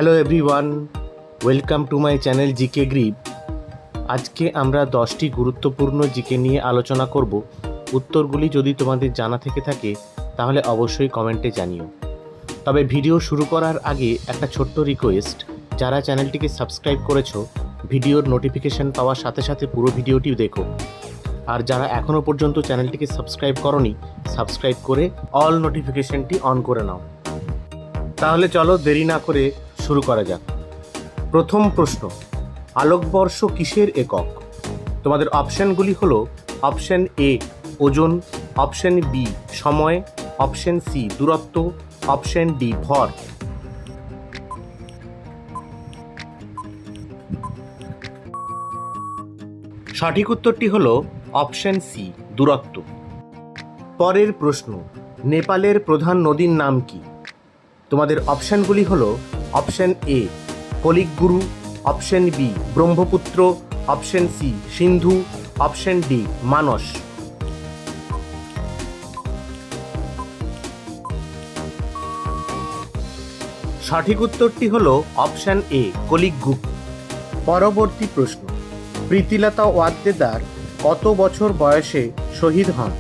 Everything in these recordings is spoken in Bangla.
Hello everyone, welcome to my channel GK grip. আজকে আমরা 10টি গুরুত্বপূর্ণ জিকে নিয়ে আলোচনা করব। উত্তরগুলি যদি তোমাদের জানা থেকে থাকে তাহলে অবশ্যই কমেন্টে জানিও। তবে ভিডিও শুরু করার আগে একটা ছোট্ট রিকোয়েস্ট, যারা চ্যানেলটিকে সাবস্ক্রাইব করেছো ভিডিওর নোটিফিকেশান পাওয়ার সাথে সাথে পুরো ভিডিওটি দেখো। আর যারা এখনও পর্যন্ত চ্যানেলটিকে সাবস্ক্রাইব করনি, সাবস্ক্রাইব করে অল নোটিফিকেশানটি অন করে নাও। তাহলে চলো দেরি না করে শুরু করা যাক। প্রথম প্রশ্ন, আলোকবর্ষ কিসের একক? তোমাদের অপশানগুলি হলো অপশান এ ওজন, অপশান বি সময়, অপশান সি দূরত্ব, অপশান ডি ভর। সঠিক উত্তরটি হলো অপশান সি দূরত্ব। পরের প্রশ্ন, নেপালের প্রধান নদীর নাম কি? তোমাদের অপশানগুলি হলো অপশান এ কলিকগুরু, option b Brahmaputra, option c Sindhu, option d Manas. সঠিক উত্তরটি হলো অপশান এ কলিকগুরু। পরবর্তী প্রশ্ন, প্রীতিলতা ওয়াদ্দেদার কত বছর বয়সে শহীদ হন?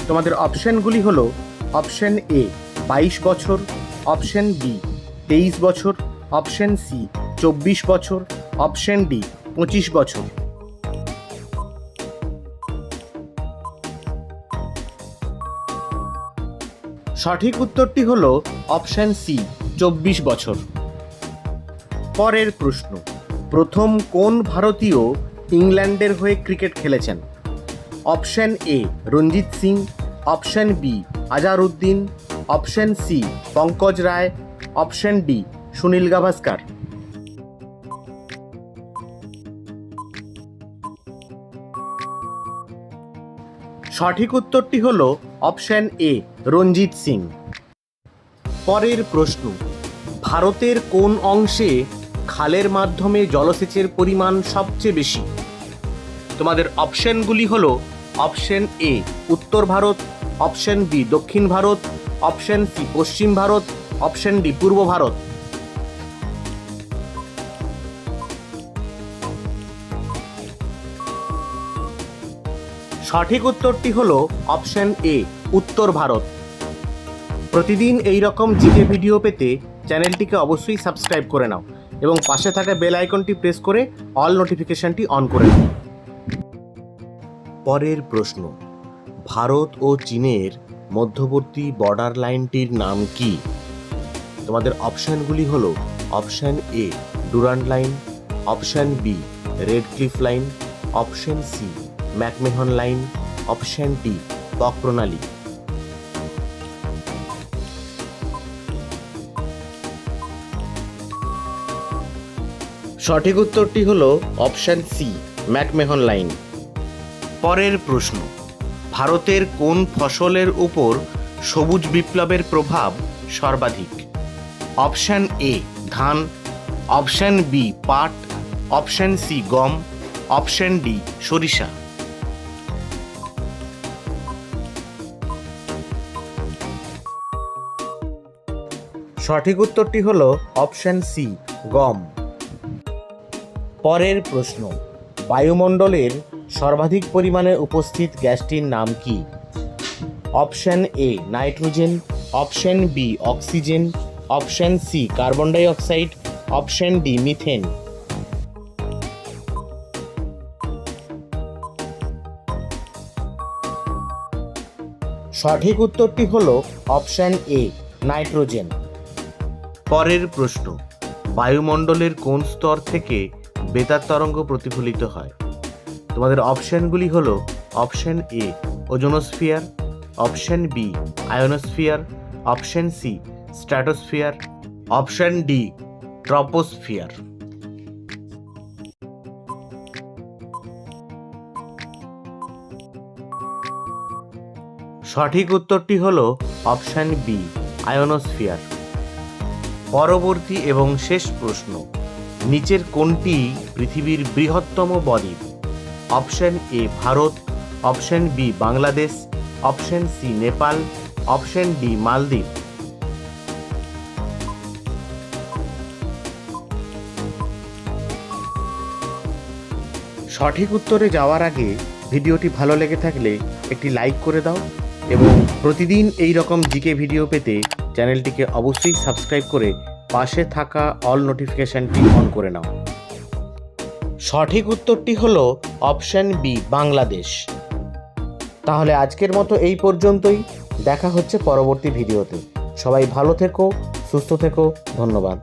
তোমাদের অপশানগুলি হলো অপশান এ 22 বছর, অপশান বি 23 বছর, অপশান সি 24 বছর, অপশান ডি 25 বছর। সঠিক উত্তরটি হলো অপশান সি 24 বছর। পরের প্রশ্ন, প্রথম কোন ভারতীয় ইংল্যান্ডের হয়ে ক্রিকেট খেলেছেন? Option A Ranjit Singh, option B Azharuddin, option C Pankaj Roy, option D Sunil Gavaskar. সঠিক উত্তরটি হলো অপশান এ রঞ্জিত সিং। পরের প্রশ্ন, ভারতের কোন অংশে খালের মাধ্যমে জলসেচের পরিমাণ সবচেয়ে বেশি? তোমাদের অপশানগুলি হলো অপশান এ উত্তর ভারত, অপশান বি দক্ষিণ ভারত, অপশান সি পশ্চিম ভারত, অপশান ডি পূর্ব ভারত। সঠিক উত্তরটি হলো অপশান এ উত্তর ভারত। প্রতিদিন এই রকম জিকে ভিডিও পেতে চ্যানেলটিকে অবশ্যই সাবস্ক্রাইব করে নাও এবং পাশে থাকা বেল আইকনটি প্রেস করে অল নোটিফিকেশনটি অন করে নাও। পরের প্রশ্ন, ভারত ও চীনের মধ্যবর্তী বর্ডার লাইনটির নাম কি? তোমাদের অপশানগুলি হলো option a Durand line, option b Radcliffe line, option c McMahon line, option d বক প্রণালী। সঠিক উত্তরটি হলো অপশান সি ম্যাকমেহন লাইন। পরের প্রশ্ন, ভারতের কোন ফসলের উপর সবুজ বিপ্লবের প্রভাব সর্বাধিক? অপশান এ ধান, অপশান বি পাট, অপশান সি গম, অপশান ডি সরিষা। সঠিক উত্তরটি হলো অপশান সি গম। পরের প্রশ্ন, বায়ুমণ্ডলের সর্বাধিক পরিমাণে উপস্থিত গ্যাসটির নাম কি? Option A nitrogen, option B oxygen, option C carbon dioxide, option D methane. সঠিক উত্তরটি হলো অপশান এ নাইট্রোজেন। পরের প্রশ্ন, বায়ুমণ্ডলের কোন স্তর থেকে বেতার তরঙ্গ প্রতিফলিত হয়? তোমাদের অপশানগুলি হলো option A ozonosphere, option B ionosphere, option C stratosphere, option D troposphere. সঠিক উত্তরটি হলো অপশান বি আয়োনোস্ফিয়ার। পরবর্তী এবং শেষ প্রশ্ন, নিচের কোনটি পৃথিবীর বৃহত্তম বদ্বীপ? Option A Bharat, option B Bangladesh, option C Nepal, option D Maldives. সঠিক উত্তরে যাওয়ার আগে ভিডিওটি ভালো লেগে থাকলে একটি লাইক করে দাও এবং প্রতিদিন এই রকম জিকে ভিডিও পেতে চ্যানেলটিকে অবশ্যই সাবস্ক্রাইব করে পাশে থাকা অল নোটিফিকেশানটি অন করে নাও। সঠিক উত্তরটি হলো অপশন বি, বাংলাদেশ। তাহলে আজকের মতো এই পর্যন্তই। দেখা হচ্ছে পরবর্তী ভিডিওতে। সবাই ভালো থেকো, সুস্থ থেকো। ধন্যবাদ।